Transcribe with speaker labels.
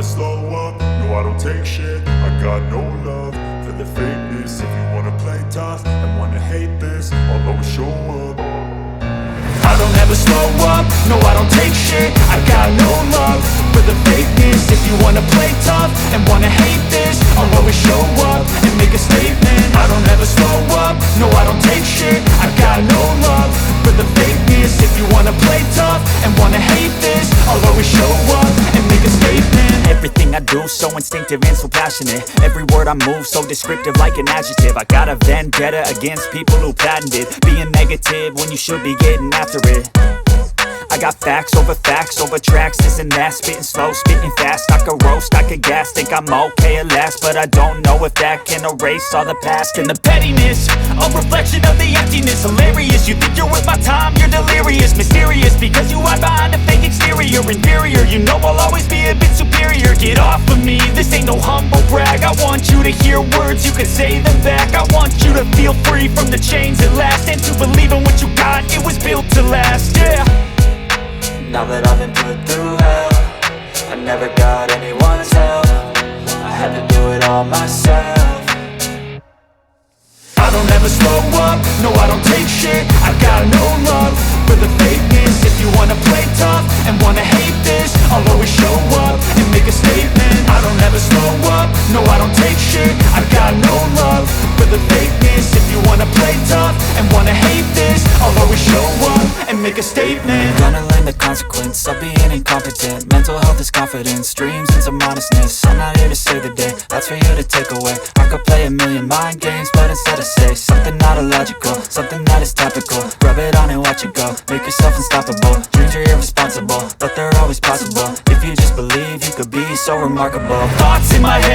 Speaker 1: slow up, no I don't take shit. I got no love for the fakeness. If you wanna play tough and wanna hate this, I'll always show up. I don't ever slow up, no I don't take shit. I got no love for the fakeness. If you wanna play tough and wanna hate this, I'll always show up and make a statement. I don't ever slow up, no I don't take shit. I got no love for the fakeness. If you wanna play tough and wanna hate this, I'll always show up and make a statement.
Speaker 2: Everything I do so instinctive and so passionate. Every word I move so descriptive like an adjective. I got a vendetta against people who patented being negative when you should be getting after it. I got facts over tracks, this and that. Spitting slow, spitting fast, I could roast, I could gas. Think I'm okay at last, but I don't know if that can erase all the past. And the pettiness, a reflection of the emptiness. Hilarious, you think you're worth my time, you're delirious. Mysterious, because you hide behind a fake exterior. Inferior, you know I'll always be a bit superior. Get off of me, this ain't no humble brag. I want you to hear words, you can say them back. I want you to feel free from the chains at last, and to believe in what you got, it was built to last, yeah.
Speaker 3: Now that I've been put through hell, I never got anyone's help. I had to do it all myself.
Speaker 1: I don't ever slow up, no I don't take shit. I got no love for the fakeness. If you wanna play tough and wanna hate this, I'll always show up and make a statement. I don't ever slow up, no I don't take shit. I got no love for the fakeness. If you wanna play tough and wanna hate this, I'll always show up and make a statement.
Speaker 3: Gonna learn the consequence of being incompetent. Mental health is confidence, dreams and some honestness. I'm not here to save the day, that's for you to take away. I could play a million mind games, but instead I say something not illogical, something that is topical. Rub it on and watch it go, make yourself unstoppable. Dreams are irresponsible, but they're always possible. If you just believe, you could be so remarkable.
Speaker 1: Thoughts in my head